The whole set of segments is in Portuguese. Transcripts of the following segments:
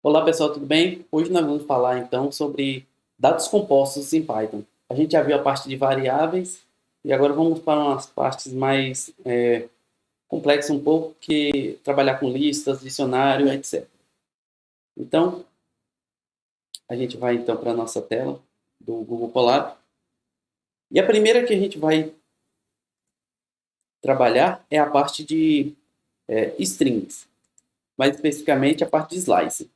Olá pessoal, tudo bem? Hoje nós vamos falar então sobre dados compostos em Python. A gente já viu a parte de variáveis e agora vamos para umas partes mais complexas um pouco, que trabalhar com listas, dicionário, etc. Então, a gente vai então para a nossa tela do Google Colab. E a primeira que a gente vai trabalhar é a parte de strings, mais especificamente a parte de slice.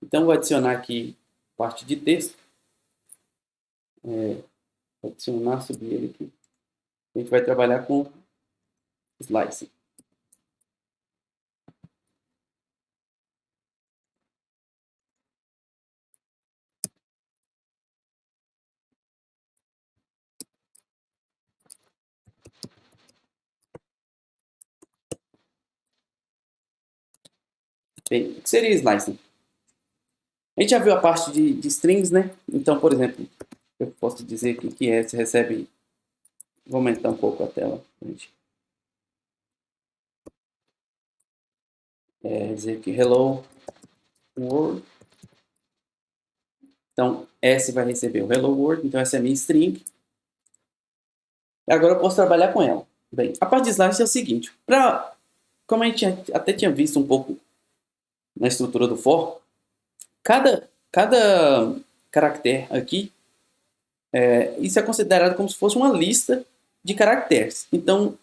Então, vou adicionar aqui parte de texto, vou adicionar, subir ele aqui. A gente vai trabalhar com slice. Bem, o que seria slicing? A gente já viu a parte de strings, né? Então, por exemplo, eu posso dizer que é, você recebe... Vou aumentar um pouco a tela. Gente. Dizer que hello world. Então, S vai receber o hello world. Então, essa é a minha string. E agora eu posso trabalhar com ela. Bem, a parte de slicing é o seguinte. Como a gente até tinha visto um pouco na estrutura do for, cada caractere aqui, isso é considerado como se fosse uma lista de caracteres. Então,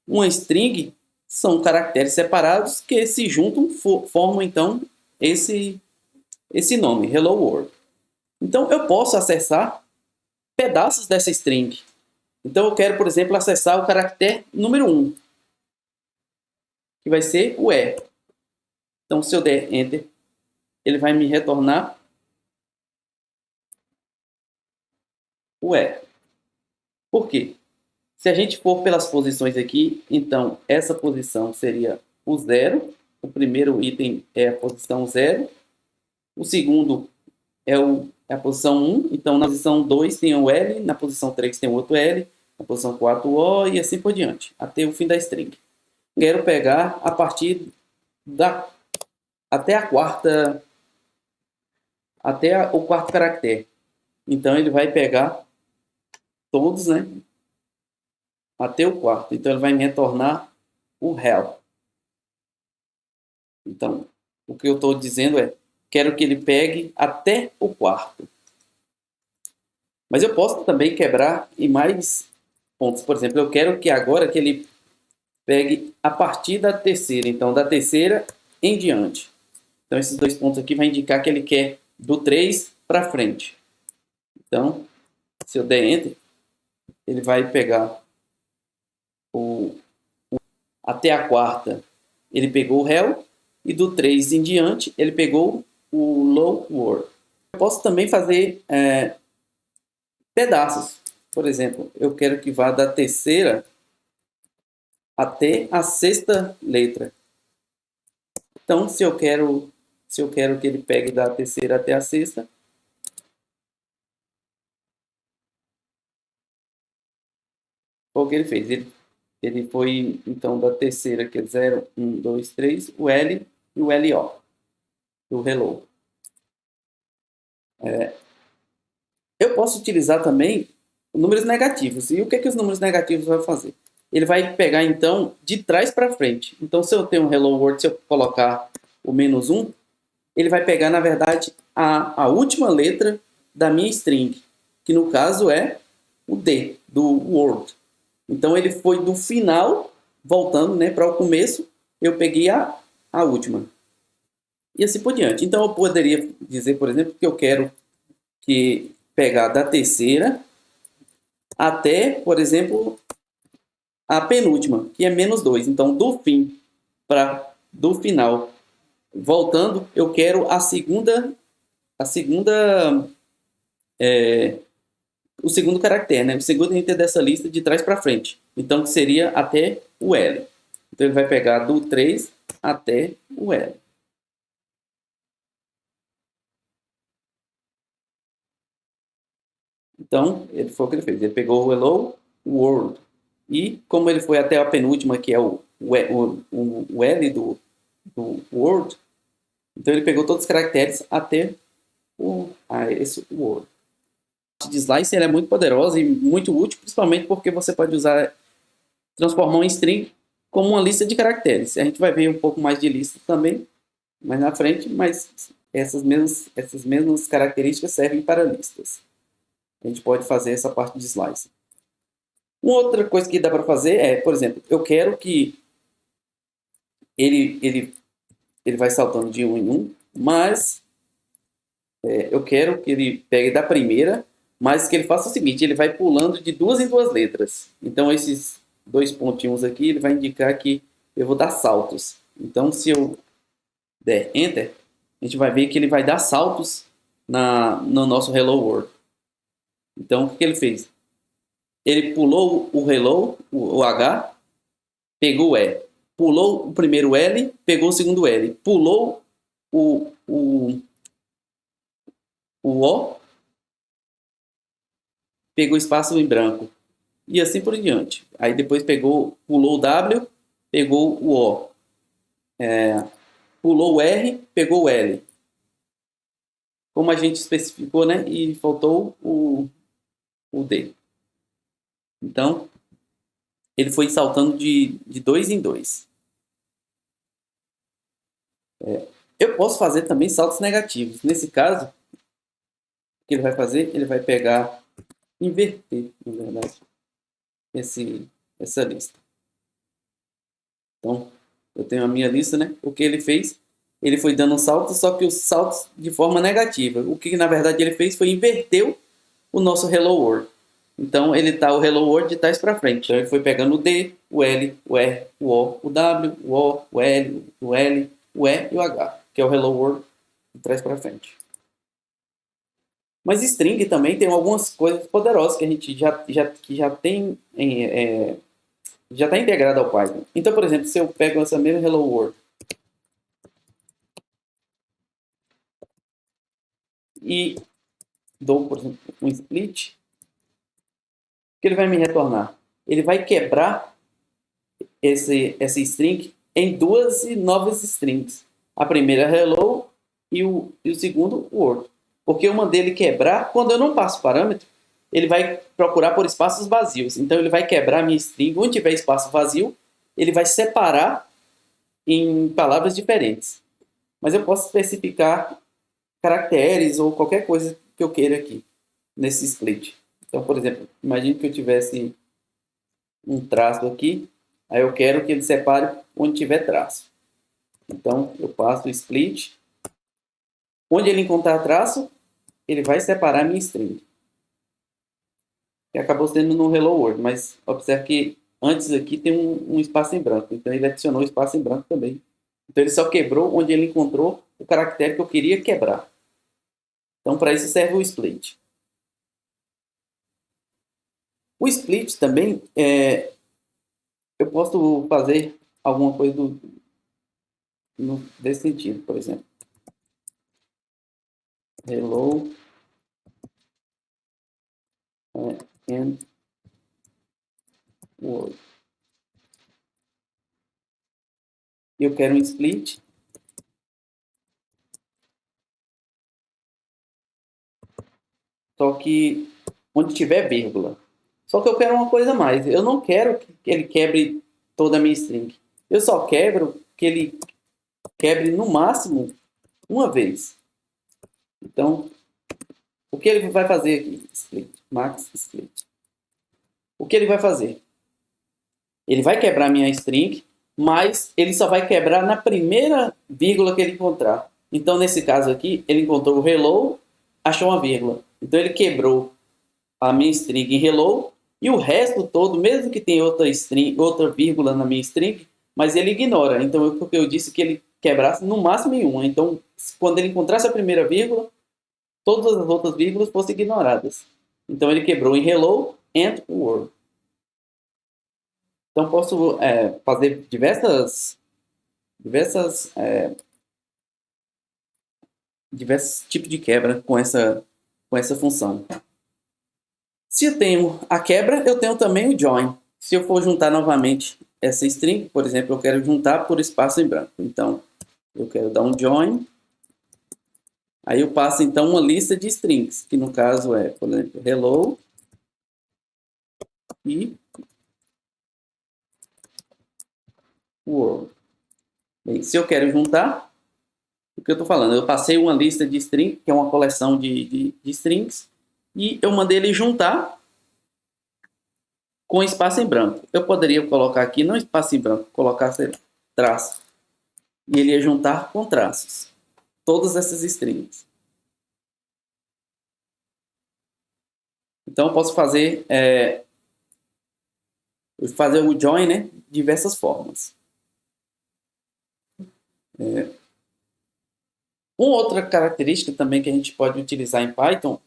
uma string são caracteres separados que se juntam, formam então esse nome, Hello World. Então eu posso acessar pedaços dessa string. Então eu quero, por exemplo, acessar o caractere número 1, que vai ser o E. Então se eu der Enter, ele vai me retornar o E. Por quê? Se a gente for pelas posições aqui, então essa posição seria o 0. O primeiro item é a posição 0. O segundo é a posição 1. Então, na posição 2 tem o L, na posição 3 tem o outro L, na posição 4 o O e assim por diante, até o fim da string. Quero pegar a partir até a quarta, o quarto caractere. Então, ele vai pegar todos, né, até o quarto. Então, ele vai me retornar o hell. Então, o que eu estou dizendo é, quero que ele pegue até o quarto. Mas eu posso também quebrar em mais pontos. Por exemplo, eu quero que agora que ele pegue a partir da terceira. Então, da terceira em diante. Então, esses dois pontos aqui vai indicar que ele quer do 3 para frente. Então, se eu der Enter, ele vai pegar até a quarta, ele pegou o Hell, e do 3 em diante, ele pegou o Low Word. Eu posso também fazer pedaços. Por exemplo, eu quero que vá da terceira até a sexta letra. Então, se eu quero que ele pegue da terceira até a sexta, o que ele fez? Ele foi, então, da terceira, que é 0, 1, 2, 3, o L e o LO, do hello. Eu posso utilizar também números negativos. E o que os números negativos vão fazer? Ele vai pegar, então, de trás para frente. Então, se eu tenho um hello world, se eu colocar o menos 1, ele vai pegar, na verdade, a última letra da minha string, que no caso é o D, do word. Então, ele foi do final, voltando, né, para o começo, eu peguei a última. E assim por diante. Então, eu poderia dizer, por exemplo, que eu quero pegar da terceira até, por exemplo, a penúltima, que é menos 2. Então, do fim para do final, voltando, eu quero o segundo caractere, né? O segundo item dessa lista de trás para frente. Então, que seria até o L. Então, ele vai pegar do 3 até o L. Então, ele foi o que ele fez. Ele pegou o hello world. E, como ele foi até a penúltima, que é o L do world, Então ele pegou todos os caracteres até esse word. A parte de slice é muito poderosa e muito útil, principalmente porque você pode transformar um string como uma lista de caracteres. A gente vai ver um pouco mais de lista também mais na frente, mas essas mesmas características servem para listas. A gente pode fazer essa parte de slice. Uma outra coisa que dá para fazer é, por exemplo, eu quero que ele vai saltando de um em um, mas eu quero que ele pegue da primeira, mas que ele faça o seguinte, ele vai pulando de duas em duas letras. Então esses dois pontinhos aqui, ele vai indicar que eu vou dar saltos. Então se eu der Enter, a gente vai ver que ele vai dar saltos no nosso Hello World. Então o que ele fez? Ele pulou o Hello, o H, pegou o E. Pulou o primeiro L, pegou o segundo L. Pulou o O, pegou espaço em branco. E assim por diante. Aí depois pulou o W, pegou o O. Pulou o R, pegou o L. Como a gente especificou, né? E faltou o D. Então, ele foi saltando de dois em dois. Eu posso fazer também saltos negativos. Nesse caso, o que ele vai fazer? Ele vai pegar, inverter, na verdade, essa lista. Então, eu tenho a minha lista, né? O que ele fez? Ele foi dando saltos, só que os saltos de forma negativa. O que, na verdade, ele fez foi inverter o nosso Hello World. Então, ele tá o Hello World de trás para frente. Então, ele foi pegando o D, o L, o R, o O, o W, o O, o L, o E e o H, que é o Hello World de trás para frente. Mas string também tem algumas coisas poderosas que a gente já tem já está integrado ao Python. Então, por exemplo, se eu pego essa mesma Hello World e dou, por exemplo, um split, o que ele vai me retornar? Ele vai quebrar esse string em duas novas strings. A primeira hello e o segundo word. Porque eu mandei ele quebrar, quando eu não passo parâmetro, ele vai procurar por espaços vazios. Então ele vai quebrar a minha string, onde tiver espaço vazio, ele vai separar em palavras diferentes. Mas eu posso especificar caracteres ou qualquer coisa que eu queira aqui, nesse split. Então, por exemplo, imagine que eu tivesse um traço aqui, aí eu quero que ele separe onde tiver traço. Então, eu passo o split. Onde ele encontrar traço, ele vai separar minha string. Que acabou sendo no Hello World, mas observe que antes aqui tem um espaço em branco. Então, ele adicionou o espaço em branco também. Então, ele só quebrou onde ele encontrou o caractere que eu queria quebrar. Então, para isso serve o split. O split também, eu posso fazer alguma coisa desse sentido, por exemplo. Hello and world. Eu quero um split. Só que onde tiver vírgula. Só que eu quero uma coisa a mais. Eu não quero que ele quebre toda a minha string. Eu só quero que ele quebre no máximo uma vez. Então, o que ele vai fazer aqui? Split, max split. O que ele vai fazer? Ele vai quebrar minha string, mas ele só vai quebrar na primeira vírgula que ele encontrar. Então, nesse caso aqui, ele encontrou o hello, achou uma vírgula. Então, ele quebrou a minha string em hello e o resto todo, mesmo que tenha outra vírgula na minha string, mas ele ignora. Então, porque eu disse que ele quebrasse no máximo em uma. Então, quando ele encontrasse a primeira vírgula, todas as outras vírgulas fossem ignoradas. Então, ele quebrou em hello and world. Então, posso fazer diversos tipos de quebra com essa função. Se eu tenho a quebra, eu tenho também o join. Se eu for juntar novamente essa string, por exemplo, eu quero juntar por espaço em branco. Então, eu quero dar um join Aí eu passo, então, uma lista de strings, que no caso é, por exemplo, hello e world. Bem, se eu quero juntar, o que eu estou falando? Eu passei uma lista de strings, que é uma coleção de strings, e eu mandei ele juntar com espaço em branco. Eu poderia colocar aqui, não espaço em branco, colocar traço. E ele ia juntar com traços. Todas essas strings. Então eu posso fazer o join, né, de diversas formas. Uma outra característica também que a gente pode utilizar em Python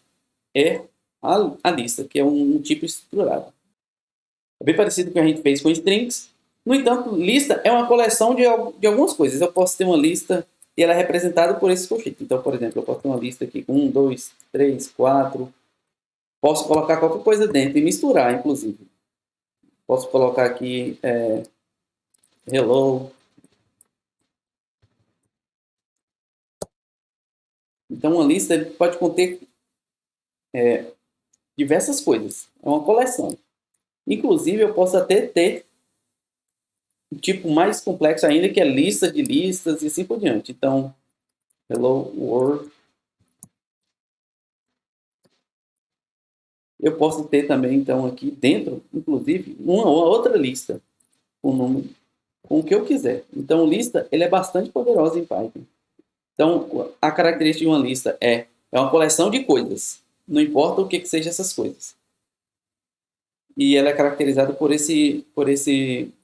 é a lista, que é um tipo estruturado. É bem parecido com o que a gente fez com strings. No entanto, lista é uma coleção de algumas coisas. Eu posso ter uma lista e ela é representada por esses colchetes. Então, por exemplo, eu posso ter uma lista aqui com 1, 2, 3, 4. Posso colocar qualquer coisa dentro e misturar, inclusive. Posso colocar aqui hello. Então, uma lista pode conter diversas coisas. É uma coleção. Inclusive, eu posso até ter um tipo mais complexo ainda, que é lista de listas e assim por diante. Então, hello world. Eu posso ter também, então, aqui dentro, inclusive, uma outra lista com o número, com o que eu quiser. Então, lista, ele é bastante poderosa em Python. Então, a característica de uma lista é uma coleção de coisas. Não importa o que seja essas coisas. E ela é caracterizada por esse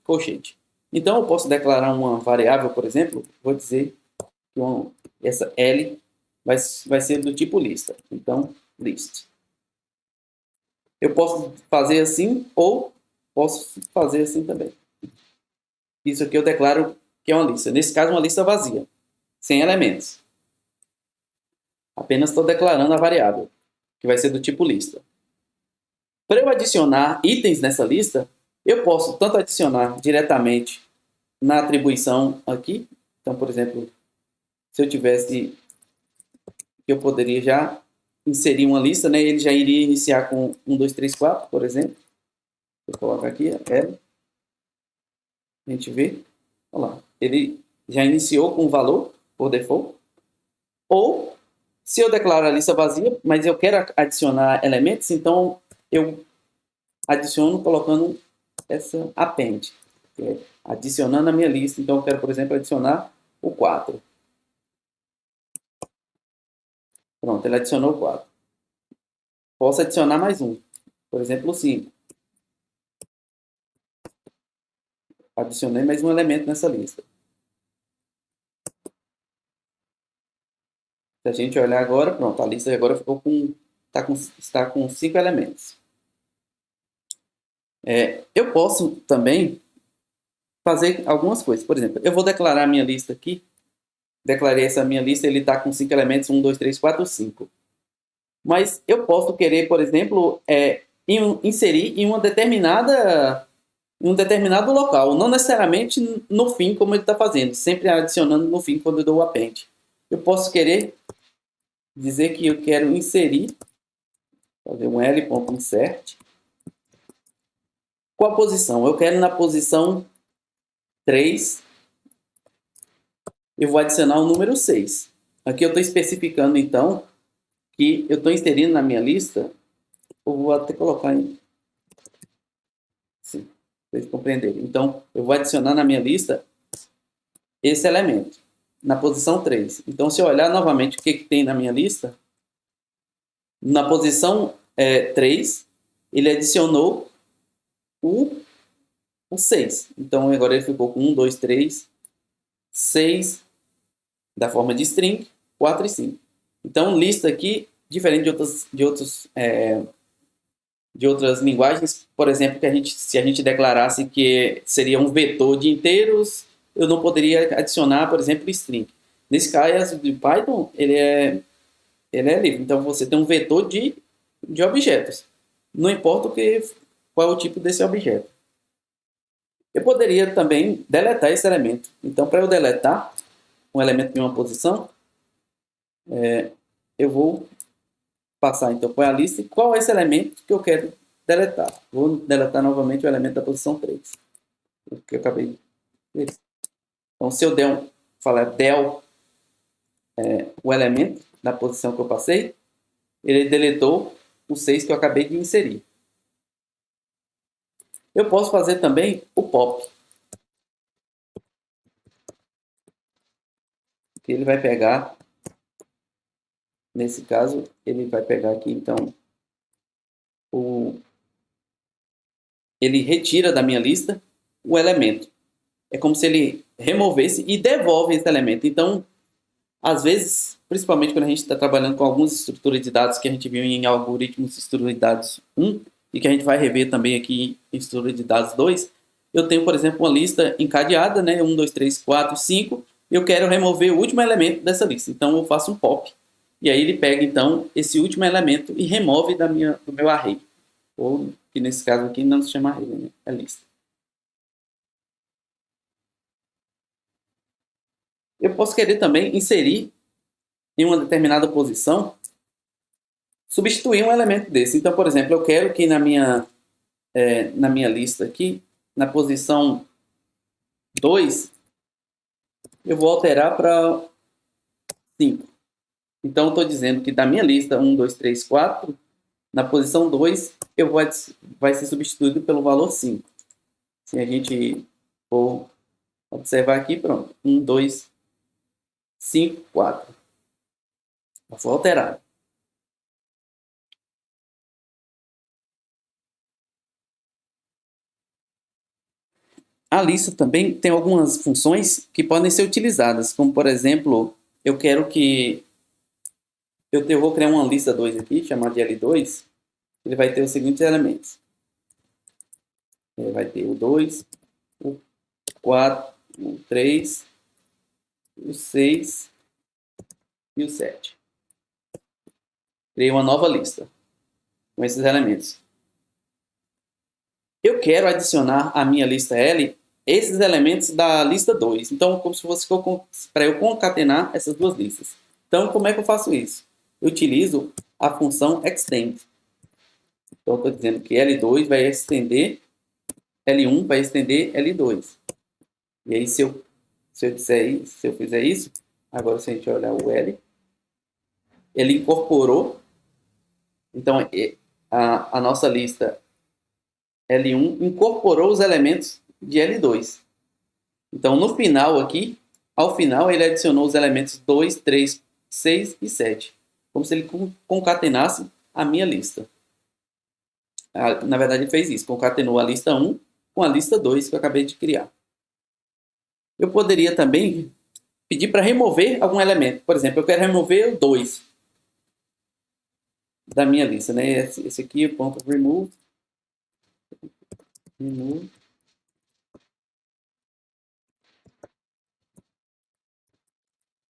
colchete. Então, eu posso declarar uma variável, por exemplo, vou dizer que essa L vai ser do tipo lista. Então, list. Eu posso fazer assim ou posso fazer assim também. Isso aqui eu declaro que é uma lista. Nesse caso, uma lista vazia, sem elementos. Apenas estou declarando a variável, que vai ser do tipo lista. Para eu adicionar itens nessa lista, eu posso tanto adicionar diretamente na atribuição aqui. Então, por exemplo, se eu tivesse, eu poderia já inserir uma lista, né? Ele já iria iniciar com 1, 2, 3, 4, por exemplo. Eu coloco aqui, L. A gente vê. Olha lá. Ele já iniciou com o valor, por default. Ou, se eu declaro a lista vazia, mas eu quero adicionar elementos, então eu adiciono colocando essa append, que é adicionando a minha lista. Então eu quero, por exemplo, adicionar o 4. Pronto, ele adicionou o 4. Posso adicionar mais um, por exemplo, o 5. Adicionei mais um elemento nessa lista. Se a gente olhar agora, pronto, a lista agora está com 5 elementos. Eu posso também fazer algumas coisas. Por exemplo, eu vou declarar a minha lista aqui. Declarei essa minha lista, ele está com 5 elementos, 1, 2, 3, 4, 5. Mas eu posso querer, por exemplo, inserir em um determinado local, não necessariamente no fim, como ele está fazendo, sempre adicionando no fim quando eu dou o append. Eu posso querer dizer que eu quero inserir, fazer um l.insert. Qual a posição? Eu quero na posição 3, eu vou adicionar o número 6. Aqui eu estou especificando, então, que eu estou inserindo na minha lista, eu vou até colocar em... Sim, para vocês compreenderem. Então, eu vou adicionar na minha lista esse elemento, na posição 3. Então, se eu olhar novamente o que tem na minha lista, na posição 3, ele adicionou o 6. Então, agora ele ficou com 1, 2, 3, 6, da forma de string, 4 e 5. Então, lista aqui, diferente de outras linguagens, por exemplo, se a gente declarasse que seria um vetor de inteiros, eu não poderia adicionar, por exemplo, string. Nesse caso de Python, ele é livre. Então, você tem um vetor de objetos. Não importa qual é o tipo desse objeto. Eu poderia também deletar esse elemento. Então, para eu deletar um elemento em uma posição, eu vou passar então para a lista qual é esse elemento que eu quero deletar. Vou deletar novamente o elemento da posição 3. O que eu acabei de ver. Então, se eu falar del o elemento da posição que eu passei, ele deletou o 6 que eu acabei de inserir. Eu posso fazer também o pop, que ele vai pegar, nesse caso, ele vai pegar aqui, então, ele retira da minha lista o elemento. É como se ele removesse e devolve esse elemento. Então, às vezes, principalmente quando a gente está trabalhando com algumas estruturas de dados que a gente viu em algoritmos de estrutura de dados 1 e que a gente vai rever também aqui em estrutura de dados 2, eu tenho, por exemplo, uma lista encadeada, né? 1, 2, 3, 4, 5. Eu quero remover o último elemento dessa lista. Então, eu faço um pop. E aí ele pega, então, esse último elemento e remove do meu array. Ou, que nesse caso aqui não se chama array, né? É lista. Eu posso querer também inserir em uma determinada posição, substituir um elemento desse. Então, por exemplo, eu quero que na minha lista aqui, na posição 2, eu vou alterar para 5. Então, eu estou dizendo que da minha lista 1, 2, 3, 4, na posição 2, vai ser substituído pelo valor 5. Se a gente for observar aqui, pronto. 1, 2, 5, 4. Foi alterado. A lista também tem algumas funções que podem ser utilizadas, como por exemplo, eu quero que eu vou criar uma lista 2 aqui, chamada de L2, ele vai ter os seguintes elementos. Ele vai ter o 2, o 4, o 3, o 6 e o 7. Criei uma nova lista com esses elementos. Eu quero adicionar à minha lista L esses elementos da lista 2. Então, como se fosse para eu concatenar essas duas listas. Então, como é que eu faço isso? Eu utilizo a função extend. Então, eu estou dizendo que L2 vai estender, L1 vai estender L2. E aí, se eu fizer isso, agora se a gente olhar o L, ele incorporou, então a nossa lista L1 incorporou os elementos de L2. Então, no final aqui, ao final, ele adicionou os elementos 2, 3, 6 e 7. Como se ele concatenasse a minha lista. Na verdade, ele fez isso. Concatenou a lista 1 com a lista 2 que eu acabei de criar. Eu poderia também pedir para remover algum elemento. Por exemplo, eu quero remover o 2 da minha lista. Né? Esse aqui, o ponto remove.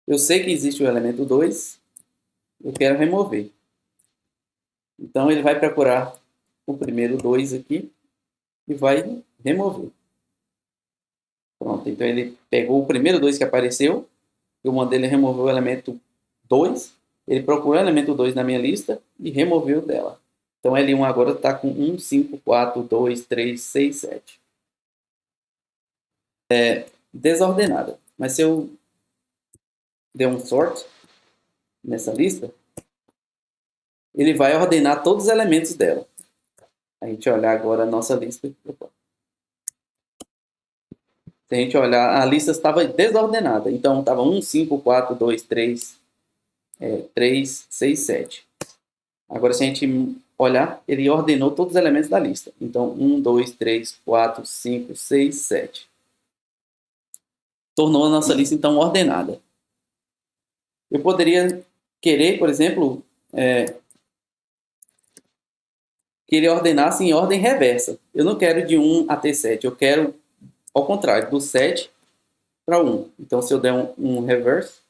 Eu sei que existe o elemento 2. Eu quero remover. Então, ele vai procurar o primeiro 2 aqui e vai remover. Pronto, então ele pegou o primeiro 2 que apareceu, eu mandei ele remover o elemento 2, ele procurou o elemento 2 na minha lista e removeu dela. Então L1 agora está com 1, 5, 4, 2, 3, 6, 7. Desordenada. Mas se eu der um sort nessa lista, ele vai ordenar todos os elementos dela. A gente olhar agora a nossa lista. Opa. Se a gente olhar, a lista estava desordenada. Então, estava 1, 5, 4, 2, 3, 3, 6, 7. Agora, se a gente olhar, ele ordenou todos os elementos da lista. Então, 1, 2, 3, 4, 5, 6, 7. Tornou a nossa lista, então, ordenada. Eu poderia querer, por exemplo, que ele ordenasse em ordem reversa. Eu não quero de 1 até 7. Eu quero, ao contrário, do 7 para 1. Então, se eu der um reverse,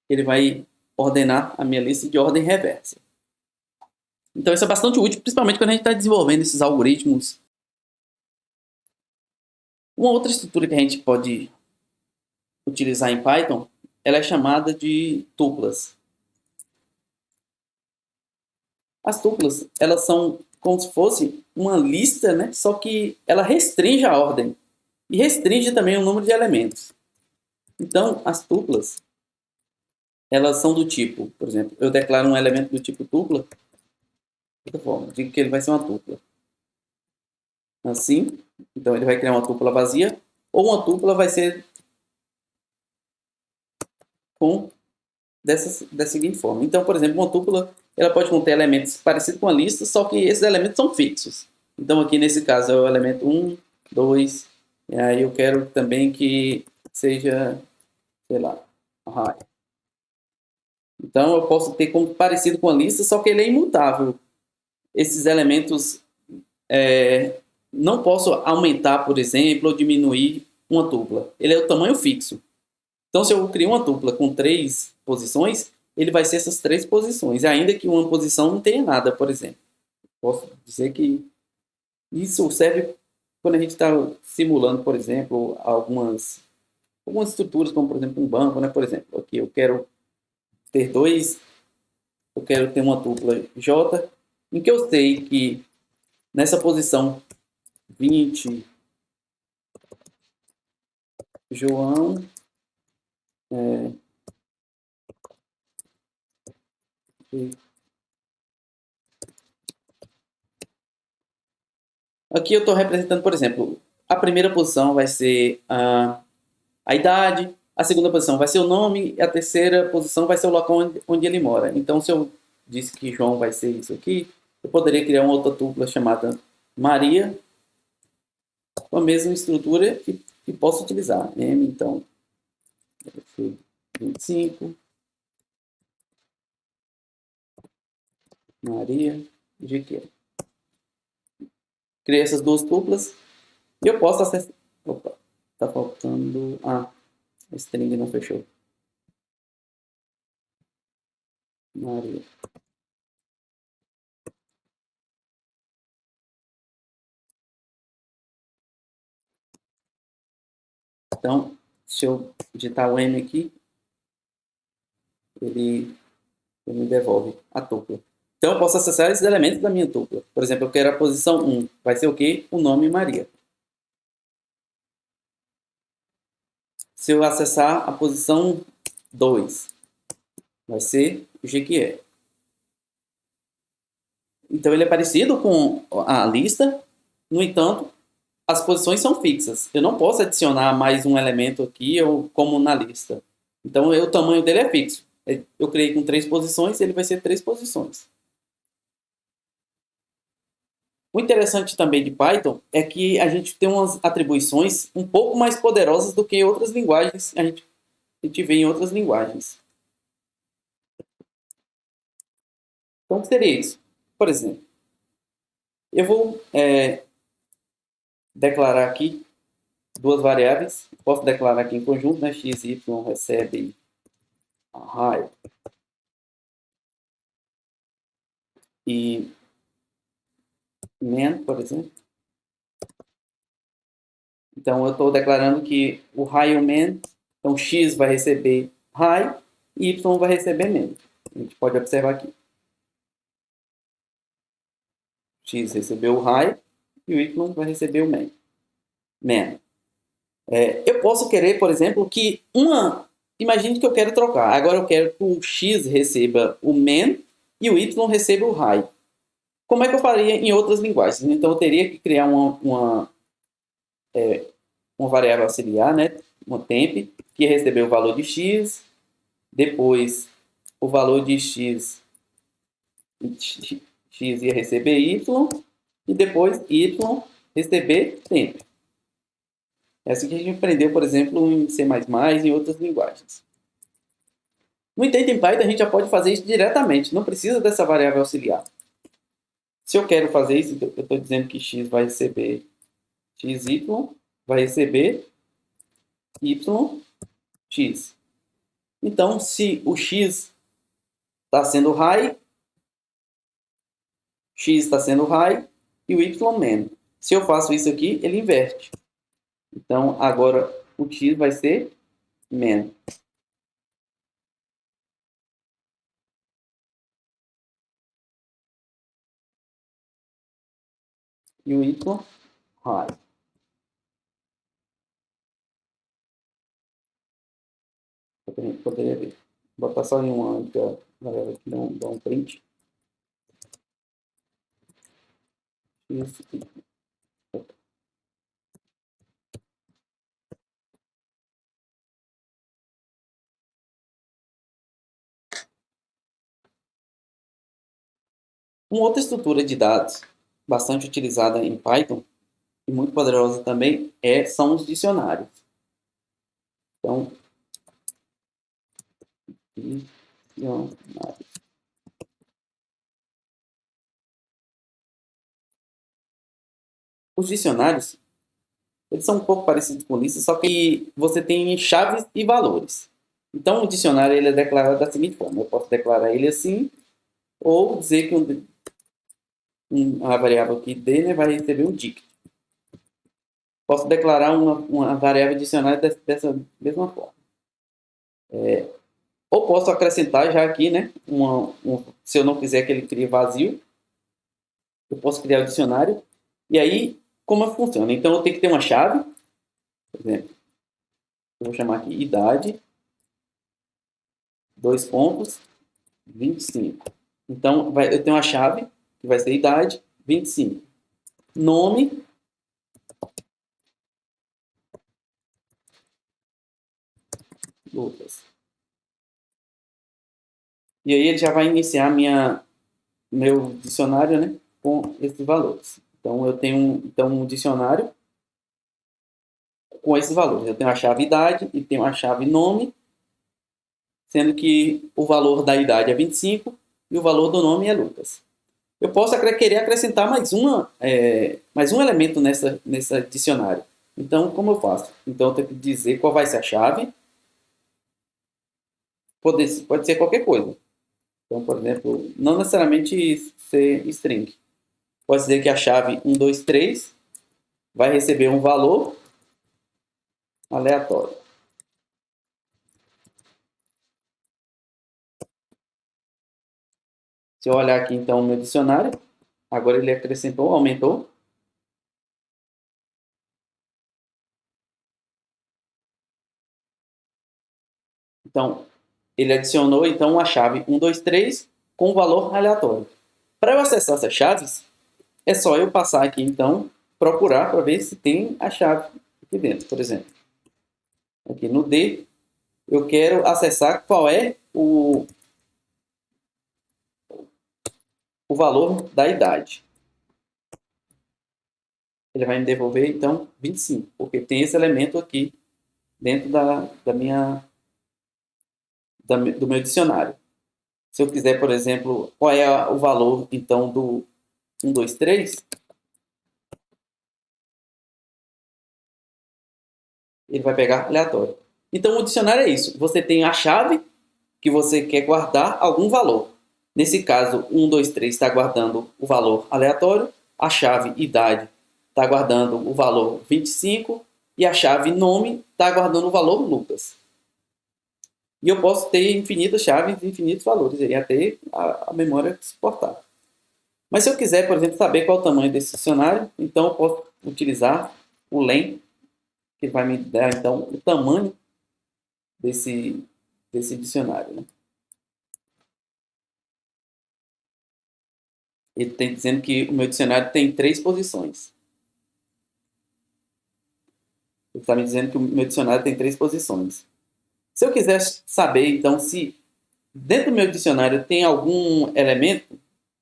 ele vai ordenar a minha lista de ordem reversa. Então, isso é bastante útil, principalmente quando a gente está desenvolvendo esses algoritmos. Uma outra estrutura que a gente pode utilizar em Python, ela é chamada de tuplas. As tuplas, elas são como se fosse uma lista, né? Só que ela restringe a ordem e restringe também o número de elementos. Então, as tuplas, elas são do tipo, por exemplo, eu declaro um elemento do tipo tupla, dessa forma, digo que ele vai ser uma tupla. Assim, então ele vai criar uma tupla vazia, ou uma tupla vai ser com da seguinte forma. Então, por exemplo, uma tupla ela pode conter elementos parecidos com a lista, só que esses elementos são fixos. Então, aqui nesse caso é o elemento 1, 2, e aí eu quero também que seja, sei lá, array. Então, eu posso ter como parecido com a lista, só que ele é imutável. Esses elementos não posso aumentar, por exemplo, ou diminuir uma tupla. Ele é o tamanho fixo. Então, se eu crio uma tupla com 3 posições, ele vai ser essas 3 posições, ainda que uma posição não tenha nada, por exemplo. Posso dizer que isso serve quando a gente está simulando, por exemplo, algumas estruturas, como por exemplo um banco, né? Por exemplo, aqui eu quero ter uma tupla J, em que eu sei que nessa posição 20, João, aqui eu estou representando, por exemplo, a primeira posição vai ser a idade, a segunda posição vai ser o nome, e a terceira posição vai ser o local onde ele mora. Então, se eu disse que João vai ser isso aqui, eu poderia criar uma outra tupla chamada Maria, com a mesma estrutura que posso utilizar. M, então, 25, Maria, GQ. Criei essas duas tuplas e eu posso acessar. Opa, tá faltando. A string não fechou. Maria. Então, se eu digitar o M aqui, ele me devolve a tupla. Então, eu posso acessar esses elementos da minha tupla. Por exemplo, eu quero a posição 1. Vai ser o quê? O nome Maria. Se eu acessar a posição 2, vai ser o GQE. Então, ele é parecido com a lista. No entanto, as posições são fixas. Eu não posso adicionar mais um elemento aqui ou como na lista. Então, o tamanho dele é fixo. Eu criei com 3 posições, ele vai ser 3 posições. O interessante também de Python é que a gente tem umas atribuições um pouco mais poderosas do que em outras linguagens. A gente vê em outras linguagens. Então, o que seria isso? Por exemplo, eu vou declarar aqui duas variáveis. Posso declarar aqui em conjunto, né? X e Y recebe array e main, por exemplo. Então, eu estou declarando que o high e o main, então x vai receber high e y vai receber main. A gente pode observar aqui. X recebeu o high e o y vai receber o main. Eu posso querer, por exemplo, que imagine que eu quero trocar. Agora eu quero que o x receba o main e o y receba o high. Como é que eu faria em outras linguagens? Então eu teria que criar uma variável auxiliar, né? Uma temp, que ia receber o valor de x, depois o valor de x ia receber y, e depois y receber temp. É assim que a gente aprendeu, por exemplo, em C++ e em outras linguagens. No entanto, em Python a gente já pode fazer isso diretamente, não precisa dessa variável auxiliar. Se eu quero fazer isso, eu estou dizendo que x vai receber xy, vai receber yx. Então, se o x está sendo high, x está sendo high e o y main. Se eu faço isso aqui, ele inverte. Então, agora o x vai ser main. e o Y high. Poderia ver. Vou botar só em uma única galera aqui, dá um print. Isso aqui. Uma outra estrutura de dados bastante utilizada em Python e muito poderosa também são os dicionários. Então, dicionários. Os dicionários, eles são um pouco parecidos com listas, só que você tem chaves e valores. Então, o dicionário ele é declarado da seguinte forma. Eu posso declarar ele assim, ou dizer que uma variável aqui D, né, vai receber um dígito. Posso declarar uma variável dicionária dessa mesma forma. Ou posso acrescentar já aqui, né, se eu não quiser que ele crie vazio, eu posso criar o dicionário. E aí, como funciona? Então, eu tenho que ter uma chave. Por exemplo, eu vou chamar aqui idade, 2 pontos, 25. Então, eu tenho uma chave, que vai ser idade, 25. Nome, Lucas. E aí ele já vai iniciar meu dicionário, né, com esses valores. Então, eu tenho um dicionário com esses valores. Eu tenho a chave idade e tenho a chave nome, sendo que o valor da idade é 25 e o valor do nome é Lucas. Eu posso querer acrescentar mais um elemento nessa dicionário. Então, como eu faço? Então, eu tenho que dizer qual vai ser a chave. Pode ser qualquer coisa. Então, por exemplo, não necessariamente ser string. Pode dizer que a chave 123 vai receber um valor aleatório. Se eu olhar aqui, então, o meu dicionário, agora ele acrescentou, aumentou. Então, ele adicionou, então, a chave 123 com um valor aleatório. Para eu acessar essas chaves, é só eu passar aqui, então, procurar para ver se tem a chave aqui dentro. Por exemplo, aqui no D, eu quero acessar qual é o valor da idade. Ele vai me devolver, então, 25, porque tem esse elemento aqui dentro do meu dicionário. Se eu quiser, por exemplo, qual é o valor, então, do 123, ele vai pegar aleatório. Então, o dicionário é isso. Você tem a chave que você quer guardar algum valor. Nesse caso, 123 está guardando o valor aleatório, a chave idade está guardando o valor 25 e a chave nome está guardando o valor Lucas. E eu posso ter infinitas chaves e infinitos valores, e até a memória suportar. Mas se eu quiser, por exemplo, saber qual é o tamanho desse dicionário, então eu posso utilizar o len, que vai me dar, então, o tamanho desse dicionário. Né? Ele está dizendo que o meu dicionário tem 3 posições. Ele está me dizendo que o meu dicionário tem 3 posições. Se eu quiser saber, então, se dentro do meu dicionário tem algum elemento,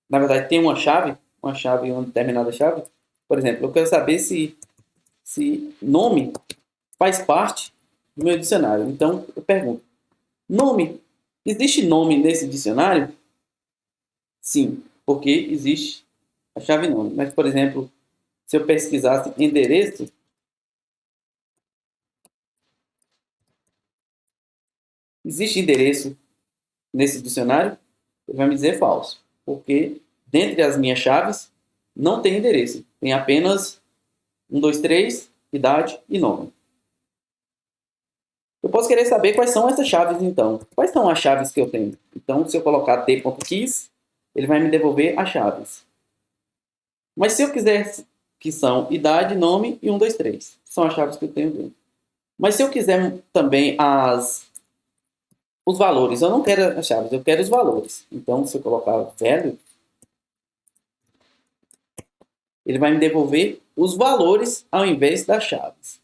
na verdade tem uma chave, uma determinada chave, por exemplo, eu quero saber se nome faz parte do meu dicionário. Então, eu pergunto, nome, existe nome nesse dicionário? Sim, porque existe a chave nome. Mas, por exemplo, se eu pesquisasse endereço, existe endereço nesse dicionário? Ele vai me dizer falso, porque dentre as minhas chaves não tem endereço, tem apenas 123, idade e nome. Eu posso querer saber quais são essas chaves, então. Quais são as chaves que eu tenho? Então, se eu colocar d.keys, ele vai me devolver as chaves. Mas se eu quiser que são idade, nome e 1, 2, 3. São as chaves que eu tenho dentro. Mas se eu quiser também os valores, eu não quero as chaves, eu quero os valores. Então, se eu colocar value, ele vai me devolver os valores ao invés das chaves.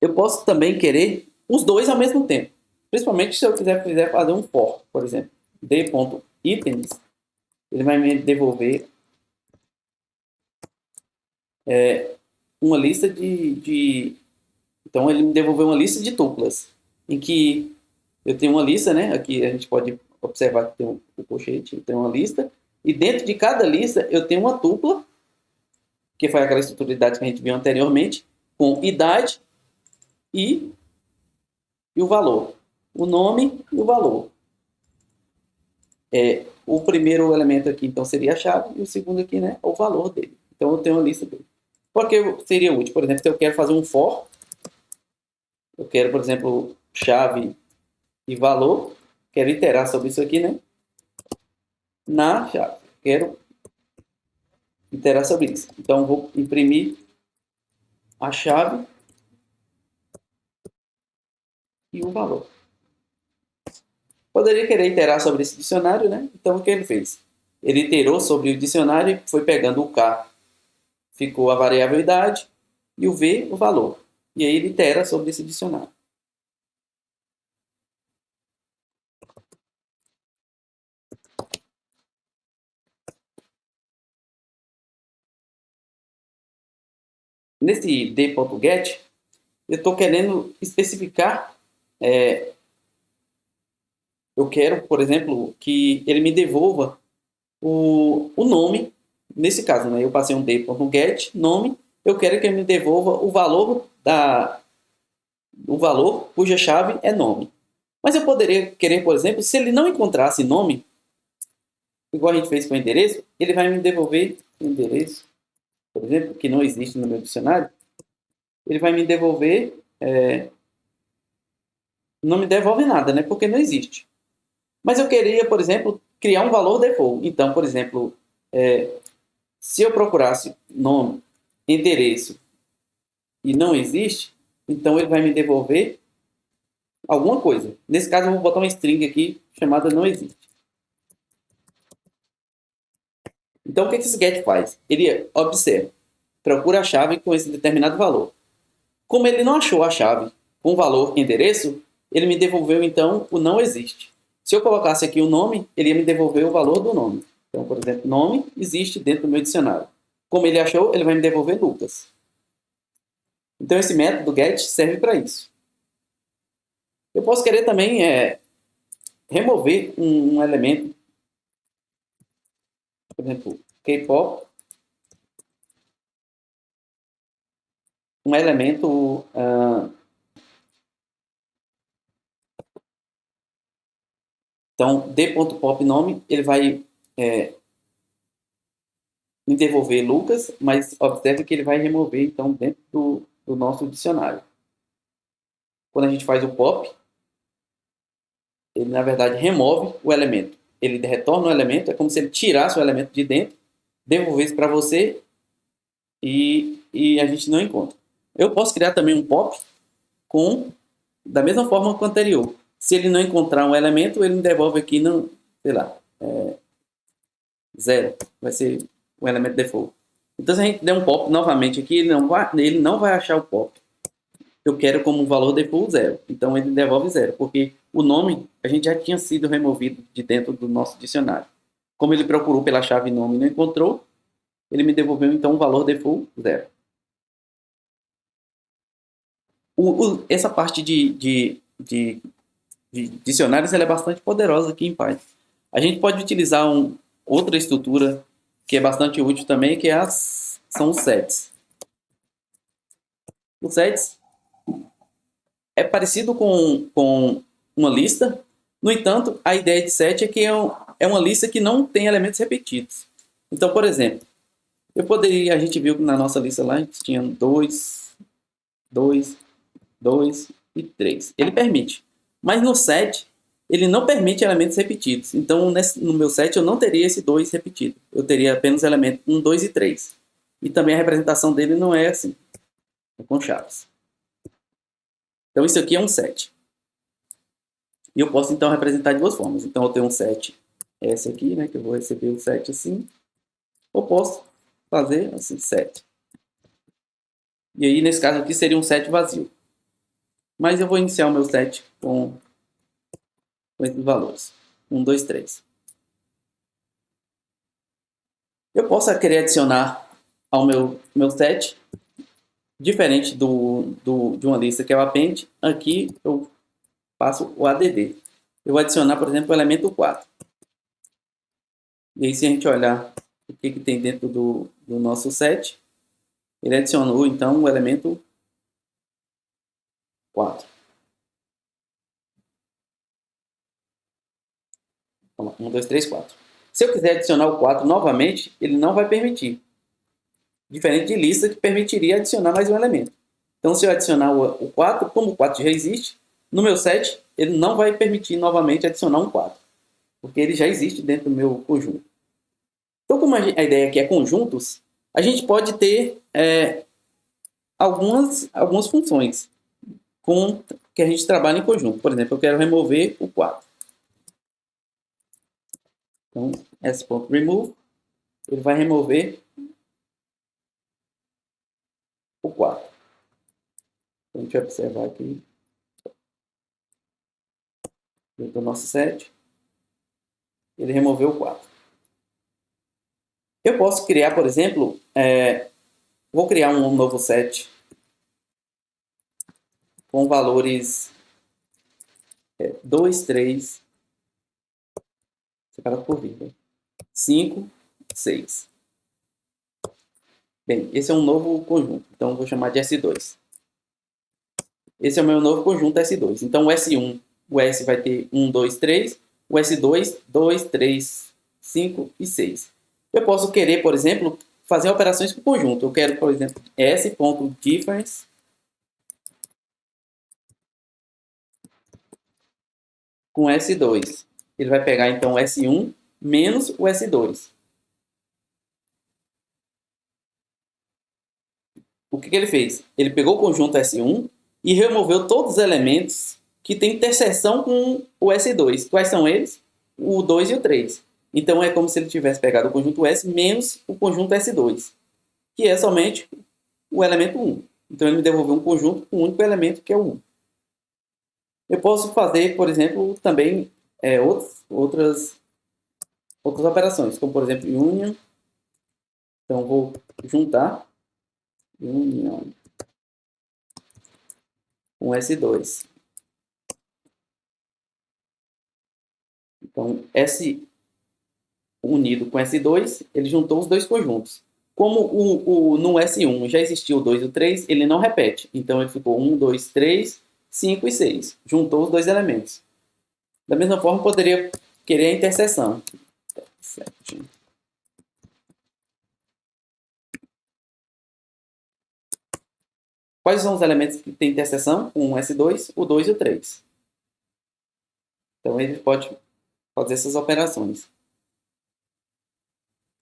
Eu posso também querer os dois ao mesmo tempo. Principalmente se eu quiser fazer um for, por exemplo. d.items, ele vai me devolver uma lista Então, ele me devolveu uma lista de tuplas, em que eu tenho uma lista, né? Aqui a gente pode observar que tem o colchete, tem uma lista, e dentro de cada lista eu tenho uma tupla, que foi aquela estrutura de dados que a gente viu anteriormente, com idade e o valor. O nome e o valor. O primeiro elemento aqui, então, seria a chave, e o segundo aqui, né, o valor dele. Então, eu tenho uma lista dele. Por que seria útil? Por exemplo, se eu quero fazer um for, eu quero, por exemplo, chave e valor, quero iterar sobre isso aqui, né, na chave. Quero iterar sobre isso. Então, vou imprimir a chave e o valor. Poderia querer iterar sobre esse dicionário, né? Então, o que ele fez? Ele iterou sobre o dicionário e foi pegando o K, ficou a variável idade, e o V, o valor. E aí ele itera sobre esse dicionário. Nesse d.get, eu estou querendo especificar. Eu quero, por exemplo, que ele me devolva o nome. Nesse caso, né, eu passei um d.get, nome. Eu quero que ele me devolva o valor cuja chave é nome. Mas eu poderia querer, por exemplo, se ele não encontrasse nome, igual a gente fez com o endereço, ele vai me devolver o endereço, por exemplo, que não existe no meu dicionário. Ele vai me devolver... não me devolve nada, né? Porque não existe. Mas eu queria, por exemplo, criar um valor default. Então, por exemplo, se eu procurasse nome, endereço e não existe, então ele vai me devolver alguma coisa. Nesse caso, eu vou botar uma string aqui chamada não existe. Então, o que esse get faz? Ele observa, procura a chave com esse determinado valor. Como ele não achou a chave com valor endereço, ele me devolveu, então, o não existe. Se eu colocasse aqui o nome, ele ia me devolver o valor do nome. Então, por exemplo, nome existe dentro do meu dicionário. Como ele achou, ele vai me devolver Lucas. Então, esse método get serve para isso. Eu posso querer também remover um elemento. Por exemplo, K-pop. Um elemento... Então, d.pop nome, ele vai me devolver Lucas, mas observe que ele vai remover, então, dentro do nosso dicionário. Quando a gente faz o pop, ele, na verdade, remove o elemento. Ele retorna o elemento, é como se ele tirasse o elemento de dentro, devolvesse para você e a gente não encontra. Eu posso criar também um pop da mesma forma que o anterior. Se ele não encontrar um elemento, ele me devolve aqui, no, sei lá, 0. Vai ser o elemento default. Então, se a gente der um pop novamente aqui, ele não vai achar o pop. Eu quero como valor default 0. Então, ele devolve 0, porque o nome a gente já tinha sido removido de dentro do nosso dicionário. Como ele procurou pela chave nome e não encontrou, ele me devolveu, então, o valor default 0. Essa parte de dicionários ela é bastante poderosa aqui em Python. A gente pode utilizar outra estrutura que é bastante útil também, que são os sets. Os sets é parecido com uma lista. No entanto, a ideia de set é que é uma lista que não tem elementos repetidos. Então, por exemplo, a gente viu que na nossa lista lá a gente tinha 2, 2, 2 e 3. Ele permite. Mas no set, ele não permite elementos repetidos. Então, no meu set, eu não teria esse 2 repetido. Eu teria apenas elementos 1, 2 e 3. E também a representação dele não é assim. É com chaves. Então, isso aqui é um set. E eu posso, então, representar de duas formas. Então, eu tenho um set esse aqui, né? Que eu vou receber o set assim. Ou posso fazer assim, set. E aí, nesse caso aqui, seria um set vazio. Mas eu vou iniciar o meu set com esses valores. 1, 2, 3. Eu posso querer adicionar ao meu set, diferente de uma lista que é o append, aqui eu passo o add. Eu vou adicionar, por exemplo, o elemento 4. E aí, se a gente olhar o que tem dentro do nosso set, ele adicionou, então, o elemento 4. 1, 2, 3, 4. Se eu quiser adicionar o 4 novamente, ele não vai permitir. Diferente de lista que permitiria adicionar mais um elemento. Então, se eu adicionar o 4, como o 4 já existe, no meu set, ele não vai permitir novamente adicionar um 4. Porque ele já existe dentro do meu conjunto. Então, como a ideia aqui é conjuntos, a gente pode ter algumas funções que a gente trabalha em conjunto. Por exemplo, eu quero remover o 4. Então, s.remove, ele vai remover o 4. Então, a gente vai observar aqui dentro do nosso set, ele removeu o 4. Eu posso criar, por exemplo, vou criar um novo set com valores 2, 3, separado por vírgula, 5, 6. Bem, esse é um novo conjunto, então eu vou chamar de S2. Esse é o meu novo conjunto S2. Então o S1, o S vai ter 1, 2, 3, o S2, 2, 3, 5 e 6. Eu posso querer, por exemplo, fazer operações com conjunto. Eu quero, por exemplo, S.difference com S2. Ele vai pegar, então, o S1 menos o S2. O que ele fez? Ele pegou o conjunto S1 e removeu todos os elementos que têm interseção com o S2. Quais são eles? O 2 e o 3. Então, é como se ele tivesse pegado o conjunto S menos o conjunto S2, que é somente o elemento 1. Então, ele me devolveu um conjunto com um único elemento, que é o 1. Eu posso fazer, por exemplo, também outras operações, como, por exemplo, union. Então, vou juntar union com S2. Então, S unido com S2, ele juntou os dois conjuntos. Como no S1 já existiu o 2 e o 3, ele não repete. Então, ele ficou 1, 2, 3, 5 e 6. Juntou os dois elementos. Da mesma forma, poderia querer a interseção. Quais são os elementos que têm interseção com o S2, o 2 e o 3? Então, ele pode fazer essas operações.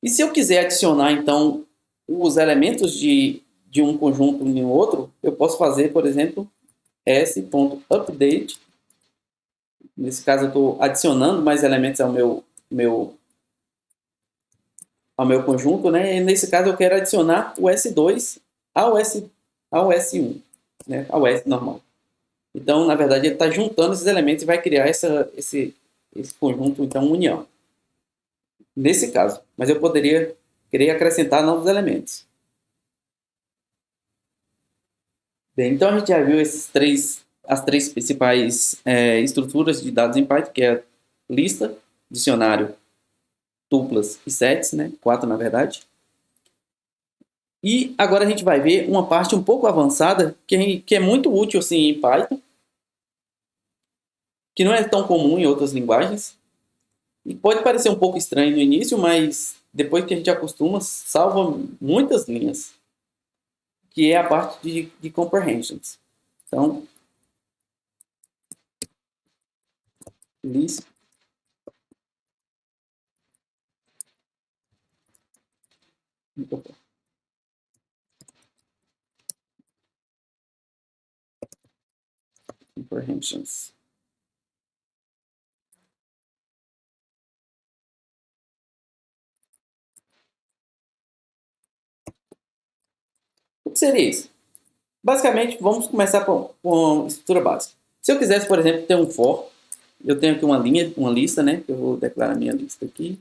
E se eu quiser adicionar, então, os elementos de um conjunto em outro, eu posso fazer, por exemplo, s.update. Nesse caso, eu estou adicionando mais elementos ao meu conjunto, né? E nesse caso, eu quero adicionar o S2 ao S1, né? Ao S normal. Então, na verdade, ele está juntando esses elementos e vai criar esse conjunto, então, união. Nesse caso. Mas eu poderia querer acrescentar novos elementos. Bem, então, a gente já viu as três principais estruturas de dados em Python, que é lista, dicionário, tuplas e sets, né? 4, na verdade. E agora a gente vai ver uma parte um pouco avançada, que é muito útil assim, em Python, que não é tão comum em outras linguagens. E pode parecer um pouco estranho no início, mas depois que a gente acostuma, salva muitas linhas. que é a parte de comprehensions. Então, list comprehensions. O que seria isso? Basicamente, vamos começar com estrutura básica. Se eu quisesse, por exemplo, ter um for, eu tenho aqui uma lista, né? Eu vou declarar minha lista aqui.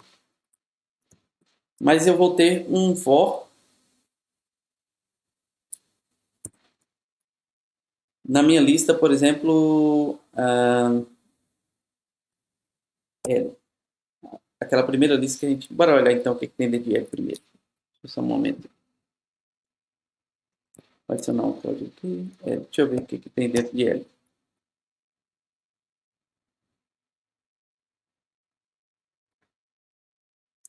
Mas eu vou ter um for na minha lista, por exemplo, aquela primeira lista que a gente... Bora olhar então o que tem dentro de L primeiro. Só um momento. Vou adicionar um código aqui. Deixa eu ver o que tem dentro de L.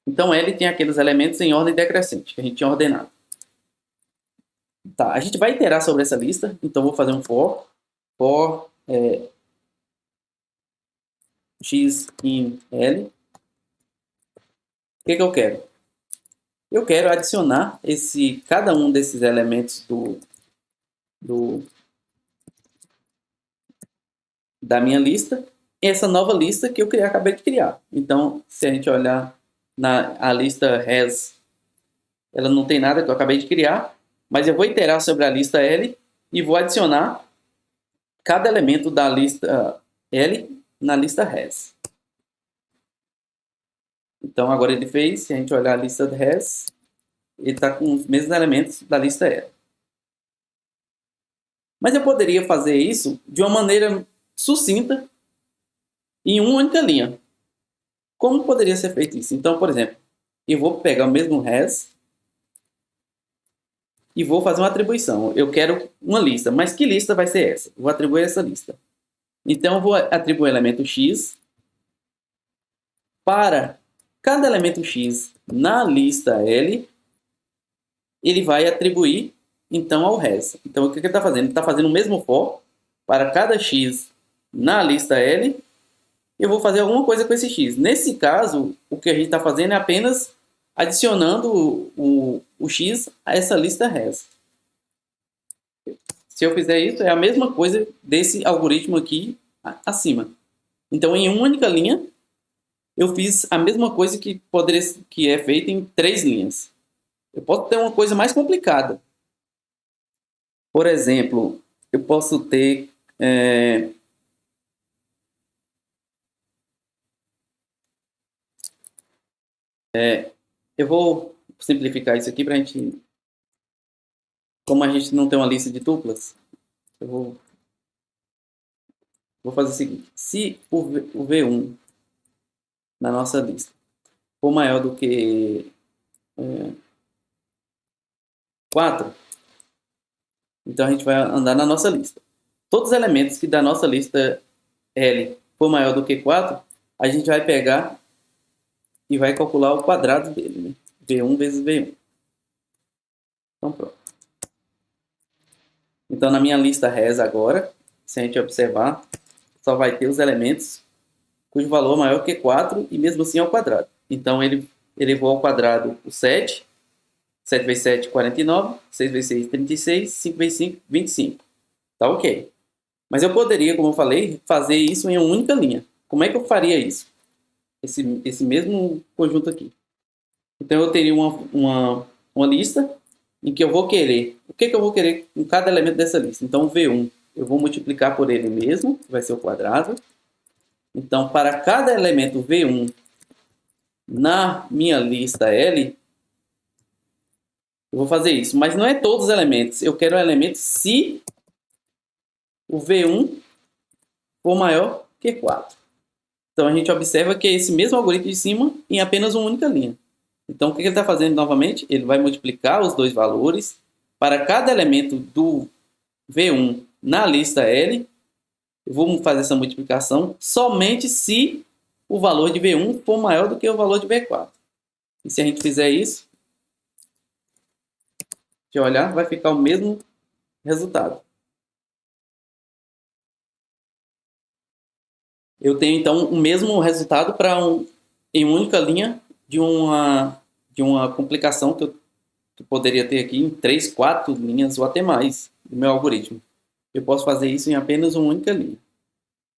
Então, L tem aqueles elementos em ordem decrescente, que a gente tinha ordenado. Tá, a gente vai iterar sobre essa lista. Então, vou fazer um for x em L. O que eu quero? Eu quero adicionar cada um desses elementos da minha lista, essa nova lista que eu acabei de criar. Então, se a gente olhar a lista has, ela não tem nada que eu acabei de criar, mas eu vou iterar sobre a lista L e vou adicionar cada elemento da lista L na lista has. Então, agora ele fez, se a gente olhar a lista has, ele está com os mesmos elementos da lista L. Mas eu poderia fazer isso de uma maneira sucinta em uma única linha. Como poderia ser feito isso? Então, por exemplo, eu vou pegar o mesmo has e vou fazer uma atribuição. Eu quero uma lista, mas que lista vai ser essa? Eu vou atribuir essa lista. Então, eu vou atribuir o elemento x para cada elemento x na lista L, ele vai atribuir, então, ao has. Então, o que ele está fazendo? Ele está fazendo o mesmo for para cada x na lista L, eu vou fazer alguma coisa com esse x. Nesse caso, o que a gente está fazendo é apenas adicionando o x a essa lista has. Se eu fizer isso, é a mesma coisa desse algoritmo aqui acima. Então, em uma única linha, eu fiz a mesma coisa que é feita em 3 linhas. Eu posso ter uma coisa mais complicada. Por exemplo, eu posso ter... eu vou simplificar isso aqui para a gente... Como a gente não tem uma lista de tuplas, eu vou fazer o seguinte. Se o V1 na nossa lista for maior do que 4, então a gente vai andar na nossa lista. Todos os elementos que da nossa lista L for maior do que 4, a gente vai pegar e vai calcular o quadrado dele, né? V1 vezes V1. Então, pronto. Então, na minha lista res agora, se a gente observar, só vai ter os elementos cujo valor é maior que 4 e mesmo assim ao quadrado. Então, ele elevou ao quadrado o 7. 7 vezes 7, 49. 6 vezes 6, 36. 5 vezes 5, 25. Tá ok. Mas eu poderia, como eu falei, fazer isso em uma única linha. Como é que eu faria isso? Esse mesmo conjunto aqui. Então, eu teria uma lista em que eu vou querer... O que eu vou querer com cada elemento dessa lista? Então, o V1 eu vou multiplicar por ele mesmo, que vai ser o quadrado. Então, para cada elemento V1 na minha lista L, eu vou fazer isso. Mas não é todos os elementos. Eu quero elementos se o V1 for maior que 4. Então, a gente observa que é esse mesmo algoritmo de cima em apenas uma única linha. Então, o que ele está fazendo novamente? Ele vai multiplicar os dois valores para cada elemento do V1 na lista L. Eu vou fazer essa multiplicação somente se o valor de V1 for maior do que o valor de V4. E se a gente fizer isso, Se olhar, vai ficar o mesmo resultado. Eu tenho então o mesmo resultado em única linha de uma complicação que poderia ter aqui em 3, 4 linhas ou até mais do meu algoritmo. Eu posso fazer isso em apenas uma única linha.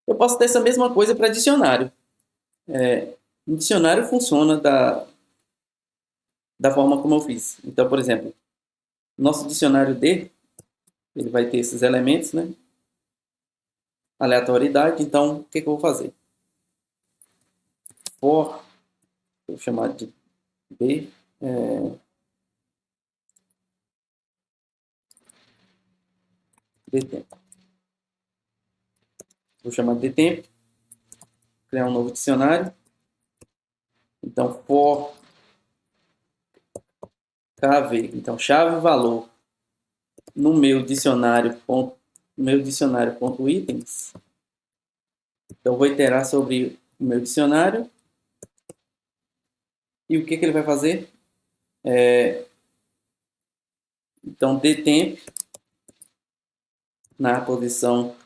Eu posso ter essa mesma coisa para dicionário. O dicionário funciona da forma como eu fiz. Então, por exemplo, nosso dicionário D, ele vai ter esses elementos, né? Aleatoriedade. Então, o que eu vou fazer? For, vou chamar de B, dtempo. Vou chamar de dtempo, criar um novo dicionário. Então, for KV. Então, chave valor no meu dicionário ponto itens. Então, eu vou iterar sobre o meu dicionário. E o que ele vai fazer? Então, dtemp na posição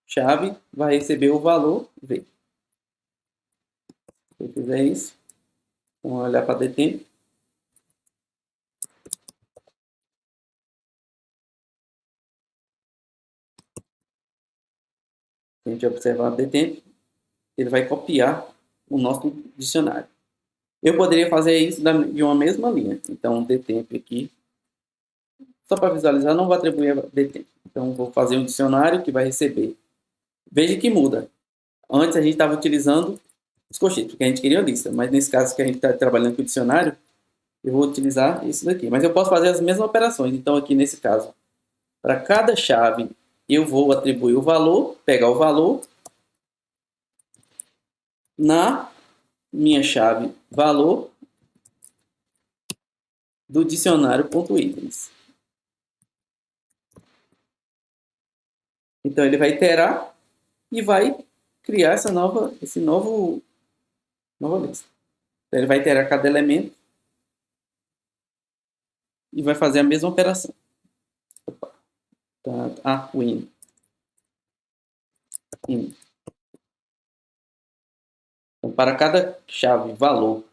chave vai receber o valor V. Se eu fizer isso, vamos olhar para dtemp. Se a gente observar o dtemp, ele vai copiar o nosso dicionário. Eu poderia fazer isso de uma mesma linha. Então, dtemp aqui, só para visualizar, não vou atribuir a dtemp. Então, vou fazer um dicionário que vai receber. Veja que muda. Antes a gente estava utilizando os colchetes, porque a gente queria a lista. Mas nesse caso que a gente está trabalhando com o dicionário, eu vou utilizar isso daqui. Mas eu posso fazer as mesmas operações. Então, aqui nesse caso, para cada chave, eu vou atribuir o valor, pegar o valor na minha chave valor do dicionário.itens. Então, ele vai iterar e vai criar nova lista. Então, ele vai iterar cada elemento e vai fazer a mesma operação. Win. Então, para cada chave valor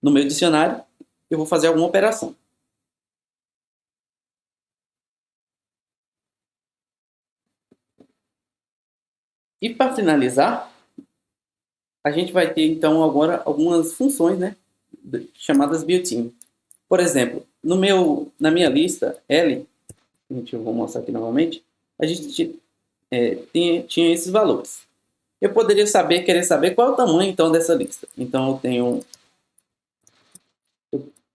no meu dicionário, eu vou fazer alguma operação. E para finalizar, a gente vai ter então agora algumas funções, né, chamadas built-in. Por exemplo, na minha lista L, eu vou mostrar aqui novamente, a gente tinha esses valores. Eu poderia querer saber qual é o tamanho então dessa lista. Então eu tenho,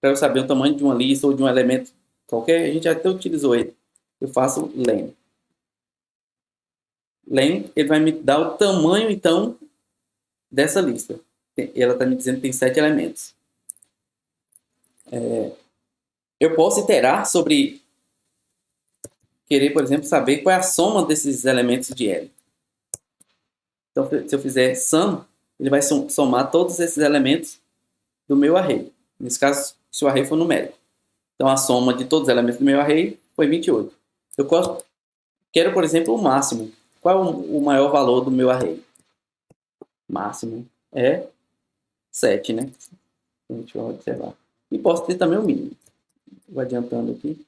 para eu saber o tamanho de uma lista ou de um elemento qualquer, a gente até utilizou ele. Eu faço len. Len, ele vai me dar o tamanho então dessa lista. Ela está me dizendo que tem 7 elementos. Eu posso iterar sobre querer, por exemplo, saber qual é a soma desses elementos de L. Então, se eu fizer sum, ele vai somar todos esses elementos do meu array. Nesse caso, se o array for numérico. Então, a soma de todos os elementos do meu array foi 28. Eu quero, por exemplo, o máximo. Qual é o maior valor do meu array? Máximo é 7, né? A gente vai observar. E posso ter também o mínimo. Vou adiantando aqui.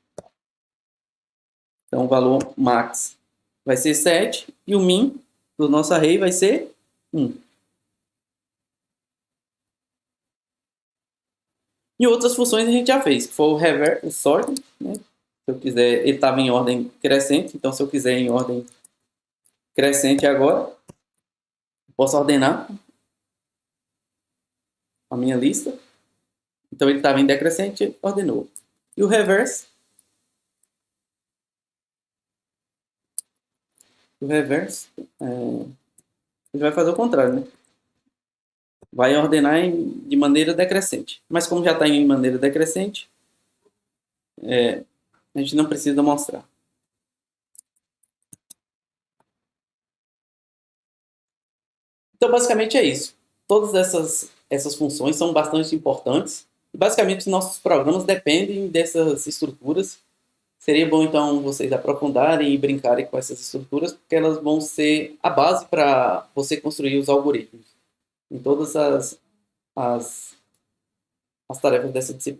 Então, o valor max vai ser 7 e o min do nosso array vai ser 1. E outras funções a gente já fez, que foi o reverse sorting, né? Se eu quiser, ele estava em ordem crescente, então se eu quiser em ordem crescente agora, posso ordenar a minha lista. Então ele estava em decrescente, ordenou. E o reverse, ele vai fazer o contrário, né? Vai ordenar de maneira decrescente. Mas como já está em maneira decrescente, a gente não precisa mostrar. Então, basicamente é isso. Todas essas funções são bastante importantes Basicamente, os nossos programas dependem dessas estruturas. Seria bom, então, vocês aprofundarem e brincarem com essas estruturas, porque elas vão ser a base para você construir os algoritmos em todas as tarefas dessa disciplina.